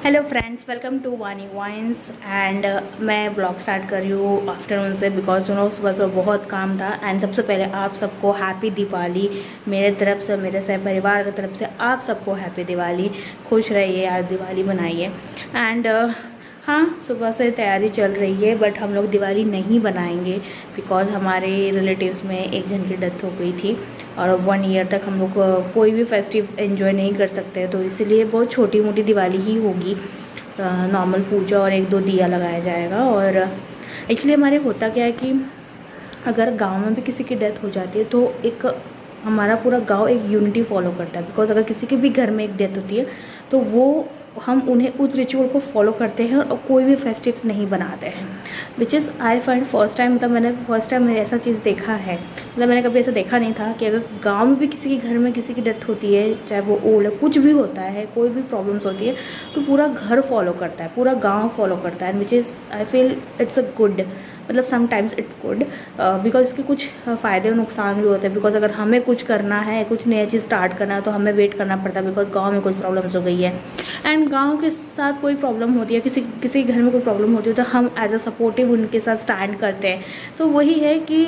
Hello friends, welcome to वानी wines. And मैं blog start कर रही हूँ आफ्टरनून से बिकॉज सुबह सुबह बहुत काम था। एंड सबसे पहले आप सबको हैप्पी दिवाली मेरे तरफ से, मेरे से परिवार की तरफ से आप सबको हैप्पी दिवाली। खुश रहिए, आज दिवाली मनाइए। एंड हाँ, सुबह से तैयारी चल रही है बट हम लोग दिवाली नहीं बनाएंगे बिकॉज़ हमारे रिलेटिव्स में एक जन की डेथ हो गई थी और 1 ईयर तक हम लोग कोई भी फेस्टिव एंजॉय नहीं कर सकते, तो इसीलिए बहुत छोटी मोटी दिवाली ही होगी। नॉर्मल पूजा और एक दो दिया लगाया जाएगा। और एक्चुअली हमारे होता क्या है कि अगर गांव में भी किसी की डेथ हो जाती है तो एक हमारा पूरा गांव एक यूनिटी फॉलो करता है। बिकॉज अगर किसी के भी घर में एक डेथ होती है तो वो हम उन्हें उस रिचुअल को फॉलो करते हैं और कोई भी फेस्टिव्स नहीं बनाते हैं। Which is I find first time, मतलब मैंने फर्स्ट टाइम ऐसा चीज़ देखा है। मतलब मैंने कभी ऐसा देखा नहीं था कि अगर गांव में भी किसी के घर में किसी की डेथ होती है, चाहे वो ओल्ड है, कुछ भी होता है, कोई भी प्रॉब्लम्स होती है, तो पूरा घर फॉलो करता है, पूरा गांव फॉलो करता है। And which is I feel it's a good, मतलब समटाइम्स इट्स गुड बिकॉज इसके कुछ फ़ायदे और नुकसान भी होते हैं। बिकॉज अगर हमें कुछ करना है, कुछ नया चीज़ स्टार्ट करना है, तो हमें वेट करना पड़ता है बिकॉज गांव में कुछ प्रॉब्लम्स हो गई है। एंड गांव के साथ कोई प्रॉब्लम होती है, किसी किसी घर में कोई प्रॉब्लम होती है, तो हम एज अ सपोर्टिव उनके साथ स्टैंड करते हैं। तो वही है कि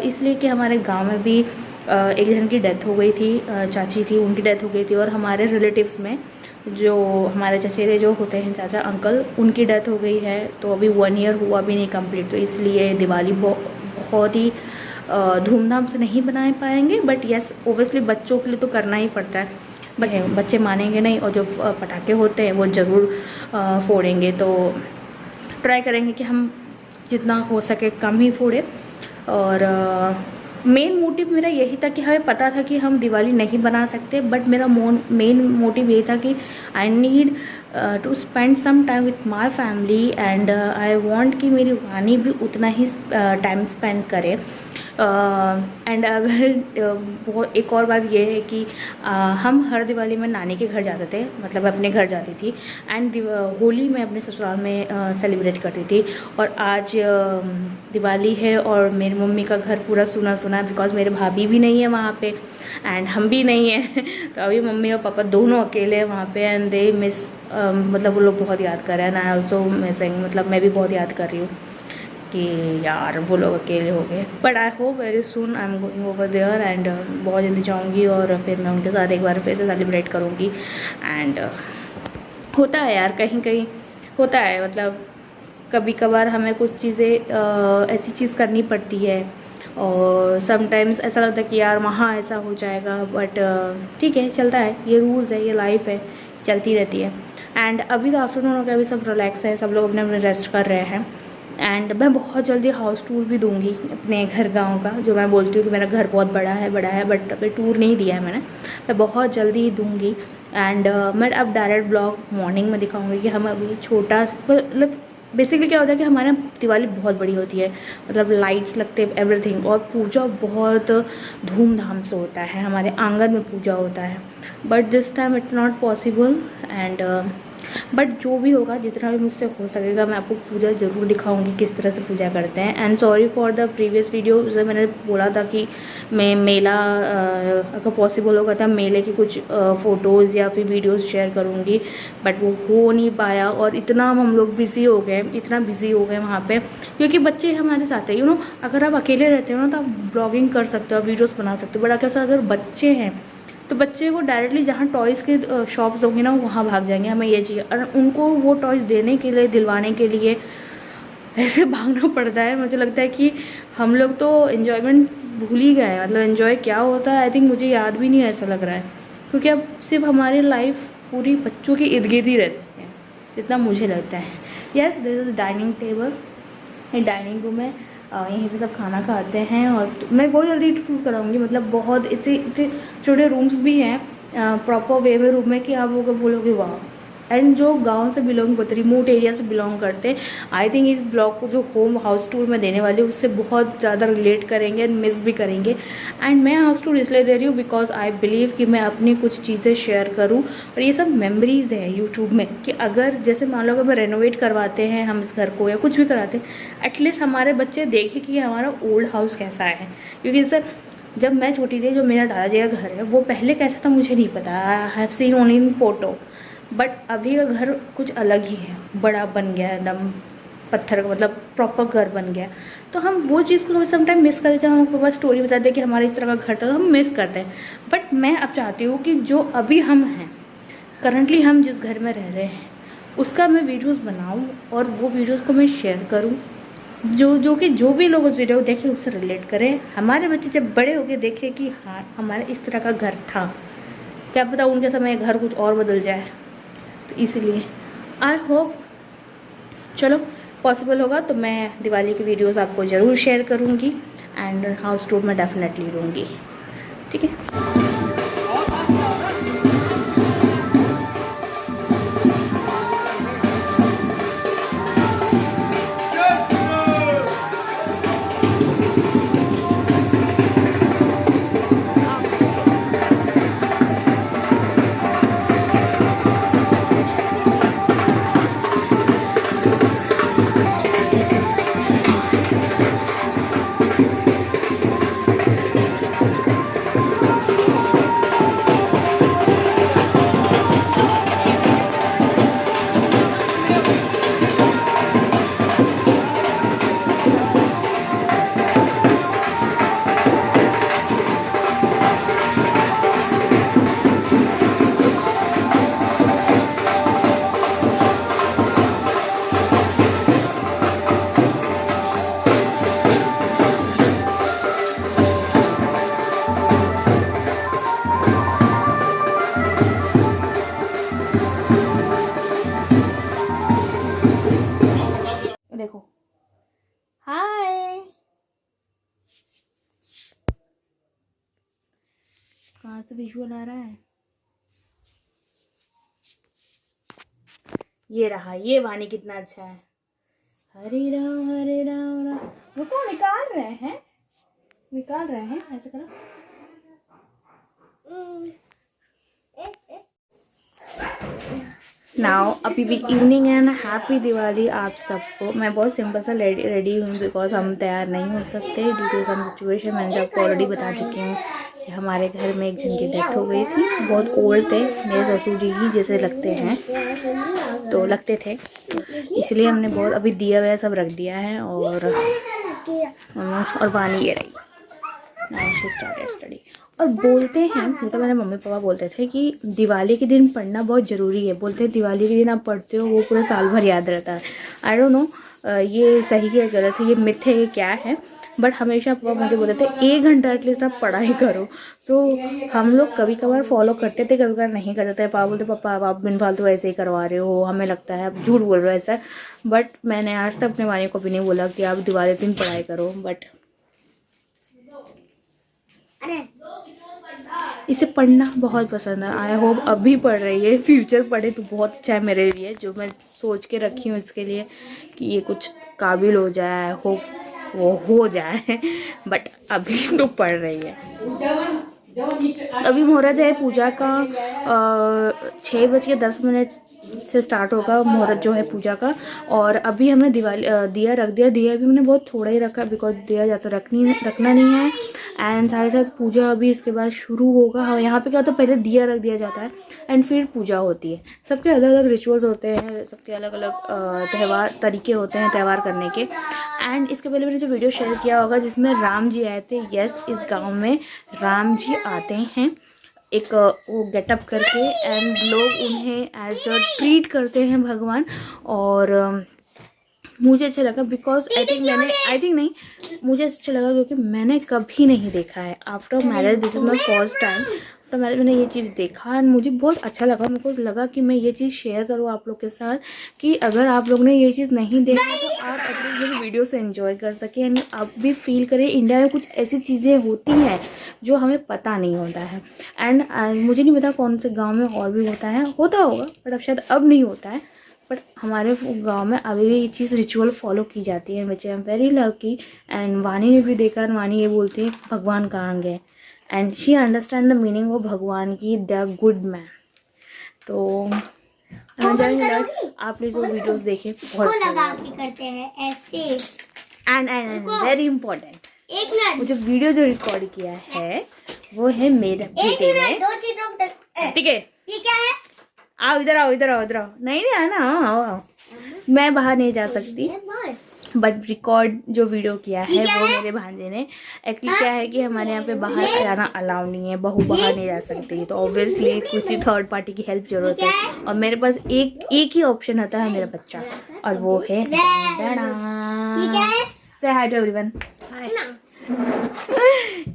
इसलिए कि हमारे गाँव में भी एक जन की डेथ हो गई थी, चाची थी, उनकी डेथ हो गई थी। और हमारे रिलेटिव्स में जो हमारे चचेरे जो होते हैं, चाचा अंकल, उनकी डेथ हो गई है। तो अभी 1 ईयर हुआ भी नहीं कंप्लीट, तो इसलिए दिवाली बहुत ही धूमधाम से नहीं बना पाएंगे। बट यस, ओबियसली बच्चों के लिए तो करना ही पड़ता है। बच्चे मानेंगे नहीं और जो पटाखे होते हैं वो ज़रूर फोड़ेंगे। तो ट्राई करेंगे कि हम जितना हो सके कम ही फोड़े। और मेन मोटिव मेरा यही था कि हमें पता था कि हम दिवाली नहीं बना सकते, बट मेरा मेन मोटिव यही था कि I need to spend some time with my family. And I want कि मेरी वानी भी उतना ही टाइम स्पेंड करे। एंड अगर बहुत एक और बात ये है कि हम हर दिवाली में नानी के घर जाते थे, मतलब अपने घर जाती थी। एंड होली में अपने ससुराल में सेलिब्रेट करती थी। और आज दिवाली है और मेरी मम्मी का घर पूरा सुना सुना है बिकॉज मेरे भाभी भी नहीं है वहाँ पे एंड हम भी नहीं हैं। तो अभी मम्मी और पापा दोनों अकेले हैं वहाँ पे। एंड दे मिस, मतलब वो लोग बहुत याद कर रहे हैं। एंड आई ऑल्सो मिसिंग, मतलब मैं भी बहुत याद कर रही हूँ कि यार वो लोग अकेले हो गए। But I hope very soon I am going over there. And बहुत जल्दी जाऊँगी और फिर मैं उनके साथ एक बार फिर से सेलिब्रेट करूँगी। एंड होता है यार, कहीं कहीं होता है, मतलब कभी कभार हमें कुछ चीज़ें ऐसी चीज़ करनी पड़ती है और समटाइम्स ऐसा लगता है कि यार वहाँ ऐसा हो जाएगा। बट ठीक है, चलता है, ये रूल्स है, ये लाइफ है, चलती रहती है। एंड अभी तो आफ्टरनून हो गया, अभी सब रिलैक्स है, सब लोग अपने अपने रेस्ट कर रहे हैं। एंड मैं बहुत जल्दी हाउस टूर भी दूंगी अपने घर गांव का, जो मैं बोलती हूँ कि मेरा घर बहुत बड़ा है बट अभी टूर नहीं दिया है मैंने। मैं बहुत जल्दी दूंगी। एंड मैं अब डायरेक्ट ब्लॉग मॉर्निंग में दिखाऊंगी कि हम अभी छोटा, मतलब बेसिकली क्या होता है कि हमारे यहाँ दिवाली बहुत बड़ी होती है, मतलब लाइट्स लगते हैं, एवरीथिंग। और पूजा बहुत धूमधाम से होता है, हमारे आंगन में पूजा होता है। But this time it's not possible. And but जो भी होगा, जितना भी मुझसे हो सकेगा, मैं आपको पूजा ज़रूर दिखाऊंगी किस तरह से पूजा करते हैं। And sorry for the previous video, जैसे मैंने बोला था कि मैं मेला अगर पॉसिबल होगा तो मेले की कुछ फ़ोटोज़ या फिर वीडियोज़ शेयर करूँगी, बट वो हो नहीं पाया। और इतना हम लोग बिज़ी हो गए, इतना बिज़ी हो गए वहाँ पर, क्योंकि बच्चे हमारे साथ है। अगर आप अकेले रहते हो ना तो आप ब्लॉगिंग कर सकते हो, वीडियोज़ बना सकते हो। बट अगर बच्चे हैं तो बच्चे को डायरेक्टली जहाँ टॉयज़ के शॉप्स होंगी ना, वहाँ भाग जाएंगे, हमें ये चाहिए। और उनको वो टॉयज़ देने के लिए, दिलवाने के लिए ऐसे भागना पड़ता है। मुझे लगता है कि हम लोग तो एन्जॉयमेंट भूल ही गए हैं, मतलब एन्जॉय क्या होता है आई थिंक मुझे याद भी नहीं है, ऐसा लग रहा है। क्योंकि अब सिर्फ हमारी लाइफ पूरी बच्चों के इर्द गिर्द ही रहती है, जितना मुझे लगता है। Yes, this is dining table, ये डाइनिंग रूम है, यहीं पे सब खाना खाते हैं। और मैं बहुत जल्दी शूट कराऊंगी, मतलब बहुत इतने इतने छोटे रूम्स भी हैं प्रॉपर वे में रूम में कि आप लोग बोलोगे वाह। एंड जो गांव से बिलोंग करते, रिमोट एरिया से बिलोंग करते, आई थिंक इस ब्लॉग को जो होम हाउस टूर में देने वाले उससे बहुत ज़्यादा रिलेट करेंगे एंड मिस भी करेंगे। एंड मैं हाउस टूर इसलिए दे रही हूँ बिकॉज आई बिलीव कि मैं अपनी कुछ चीज़ें शेयर करूँ। और ये सब मेमोरीज़ है यूट्यूब में, कि अगर जैसे मान लो अगर रेनोवेट करवाते हैं हम इस घर को या कुछ भी कराते हैं, एटलीस्ट हमारे बच्चे देखें कि हमारा ओल्ड हाउस कैसा है। क्योंकि जैसे जब मैं छोटी थी, जो मेरा दादाजी का घर है वो पहले कैसा था मुझे नहीं पता, I have seen only in photo. But अभी का घर कुछ अलग ही है, बड़ा बन गया है एकदम पत्थर का, मतलब प्रॉपर घर बन गया। तो हम वो चीज़ को समटाइम मिस करते हैं। हम आपको बस स्टोरी बता दें कि हमारा इस तरह का घर था, तो हम मिस करते हैं। बट मैं अब चाहती हूँ कि जो अभी हम हैं, करंटली हम जिस घर में रह रहे हैं, उसका मैं वीडियोस बनाऊँ और वो वीडियोस को मैं शेयर करूँ, जो भी लोग उस वीडियो को देखें उससे रिलेट करें। हमारे बच्चे जब बड़े हो गए देखें कि हाँ हमारा इस तरह का घर था, क्या पता उनके समय घर कुछ और बदल जाए। तो इसीलिए आई होप, चलो पॉसिबल होगा तो मैं दिवाली की वीडियोस आपको ज़रूर शेयर करूँगी एंड हाउस टूर में डेफिनेटली लूँगी, ठीक है। देखो, हाय, कहाँ से विजुअल आ रहा है? ये रहा, ये वाणी कितना अच्छा है। हरे राम राम। वो को निकाल रहे हैं, निकाल रहे हैं, ऐसे करो। नाउ अभी भी इवनिंग है ना। हैप्पी दिवाली आप सबको। मैं बहुत सिंपल सा रेडी हूँ बिकॉज हम तैयार नहीं हो सकते ड्यू टू सम सिचुएशन। मैंने आपको ऑलरेडी बता चुकी हूँ कि हमारे घर में एक जन की डेथ हो गई थी। बहुत ओल्ड थे, मेरे ससुर जी ही जैसे लगते हैं, तो लगते थे, इसलिए हमने बहुत अभी दिया वह सब रख दिया है। और वानी ये रही, नाउ शी स्टार्टेड स्टडी। और बोलते हैं, मतलब मेरे मम्मी पापा बोलते थे कि दिवाली के दिन पढ़ना बहुत ज़रूरी है। बोलते हैं दिवाली के दिन आप पढ़ते हो वो पूरा साल भर याद रहता है। आई डोंट नो ये सही है गलत है, ये मिथ है, ये क्या है, बट हमेशा पापा मुझे बोलते थे 1 घंटा एटलीस्ट आप पढ़ाई करो। तो हम लोग कभी कभार फॉलो करते थे, कभी कभार नहीं करते थे। पापा बोलते पापा आप बिन फालतू ऐसे ही करवा रहे हो, हमें लगता है आप झूठ बोल रहे हो ऐसा। बट मैंने आज तक अपने वाणी को भी नहीं बोला कि आप दिवाली दिन पढ़ाई करो। बट इसे पढ़ना बहुत पसंद है। आई होप अभी पढ़ रही है, फ्यूचर पढ़े तो बहुत अच्छा है मेरे लिए, जो मैं सोच के रखी हूँ इसके लिए कि ये कुछ काबिल हो जाए, होप वो हो जाए। बट अभी तो पढ़ रही है। अभी मुहूर्त है पूजा का 6:10 से स्टार्ट होगा मुहूर्त जो है पूजा का। और अभी हमने दिया रख दिया। दिया भी हमने बहुत थोड़ा ही रखा बिकॉज दिया ज़्यादा रखना नहीं है। एंड साथ ही साथ पूजा अभी इसके बाद शुरू होगा। हाँ, यहाँ पे क्या होता है, पहले दिया रख दिया जाता है एंड फिर पूजा होती है। सबके अलग अलग रिचुअल्स होते हैं, सबके अलग अलग तरीके होते हैं त्यौहार करने के। एंड इसके पहले मैंने जो वीडियो शेयर किया होगा जिसमें राम जी आए थे, यस, इस गाँव में राम जी आते हैं एक वो गेटअप करके, एंड लोग उन्हें एज अ ट्रीट करते हैं भगवान। और मुझे अच्छा लगा बिकॉज आई थिंक नहीं, मुझे अच्छा लगा क्योंकि मैंने कभी नहीं देखा है। After marriage this is my first time. After marriage मैंने ये चीज़ देखा एंड मुझे बहुत अच्छा लगा। मेरे को लगा कि मैं ये चीज़ शेयर करूँ आप लोग के साथ कि अगर आप लोग ने ये चीज़ नहीं देखा तो आप एटलीस्ट मेरी वीडियो से एंजॉय कर सकें एंड आप भी फील करें इंडिया में कुछ ऐसी चीज़ें होती हैं जो हमें पता नहीं होता है। एंड मुझे नहीं पता कौन से गाँव में और भी होता होगा बट अब शायद अब नहीं होता है। बट हमारे गांव में अभी भी ये चीज़ रिचुअल फॉलो की जाती है, which I am very lucky. And Vani ने भी देखा, वानी ये बोलती है भगवान कहाँ गए, and she understand the meaning of भगवान की दे आर गुड मैन। तो आप प्लीज वो वीडियोस देखें, बहुत लगा के करते हैं ऐसे। एंड वेरी इंपॉर्टेंट, वो जो वीडियो जो रिकॉर्ड किया है वो है मेरे बेटे ने, ठीक है। ये क्या है? आओ इधर आओ इधर आओ इधर आओ। नहीं नहीं आना, आओ आओ। मैं बाहर नहीं जा सकती, बट रिकॉर्ड जो वीडियो किया है वो मेरे भांजे ने। एक्चुअली क्या है कि हमारे यहाँ पे बाहर जाना अलाउ नहीं है, बहू बाहर नहीं जा सकती, तो ऑब्वियसली किसी थर्ड पार्टी की हेल्प जरूरत है। और मेरे पास एक ही ऑप्शन होता है, मेरा बच्चा, और वो है से हाय टू एवरीवन।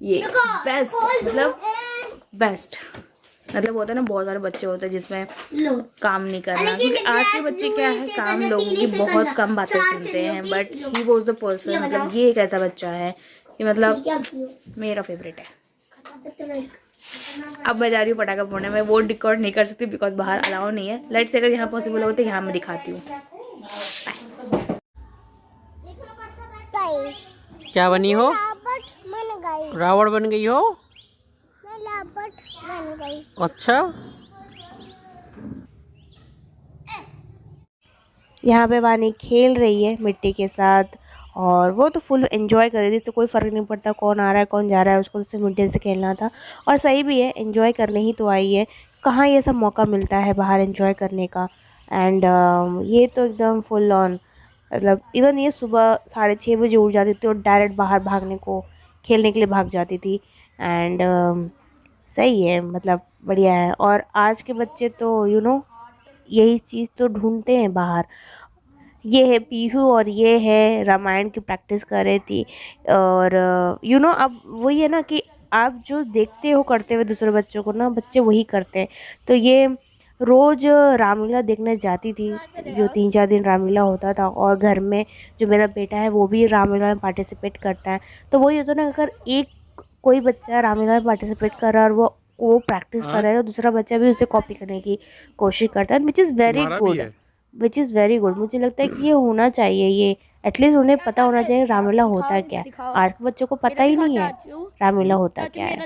ये बेस्ट, मतलब बेस्ट, मतलब होता है ना, बहुत सारे बच्चे होते हैं जिसमें काम नहीं करना, क्योंकि आज के बच्चे क्या है, काम लोगों की बहुत कम बातें सुनते हैं। But he was the person, मतलब ये एक ऐसा बच्चा है कि मतलब मेरा फेवरेट है। अब मैं जा रही हूँ पटाखा फोड़ने में, वो रिकॉर्ड नहीं कर सकती बिकॉज बाहर अलाउ नहीं है। लेट्स से अगर यहाँ पॉसिबल हो तो यहाँ मैं दिखाती हूँ। क्या बनी हो? रावण बन गई हो? बन गई। अच्छा, यहाँ पे वानी खेल रही है मिट्टी के साथ, और वो तो फुल एंजॉय कर रही थी, तो कोई फ़र्क नहीं पड़ता कौन आ रहा है कौन जा रहा है, उसको तो सिर्फ मिट्टी से खेलना था। और सही भी है, एंजॉय करने ही तो आई है, कहाँ ये सब मौका मिलता है बाहर एंजॉय करने का। एंड ये तो एकदम फुल ऑन, मतलब इवन ये सुबह 6:30 बजे उठ जाती थी और डायरेक्ट बाहर भागने को, खेलने के लिए भाग जाती थी। एंड सही है, मतलब बढ़िया है। और आज के बच्चे तो यही चीज़ तो ढूंढते हैं बाहर। ये है पीहू और ये है रामायण की प्रैक्टिस कर रही थी। और अब वही है ना कि आप जो देखते हो करते हुए दूसरे बच्चों को ना, बच्चे वही करते हैं। तो ये रोज़ रामलीला देखने जाती थी, जो 3-4 दिन रामलीला होता था। और घर में जो मेरा बेटा है वो भी रामलीला में पार्टिसिपेट करता है। तो वही होता है ना, अगर एक कोई बच्चा रामलीला में पार्टिसिपेट कर रहा है और वो प्रैक्टिस कर रहा है, तो दूसरा बच्चा भी उसे कॉपी करने की कोशिश करता है, विच इज़ वेरी गुड, मुझे लगता है कि ये होना चाहिए। ये एटलीस्ट उन्हें पता होना चाहिए रामलीला होता क्या है। आज के बच्चों को पता ही नहीं है रामलीला होता क्या है।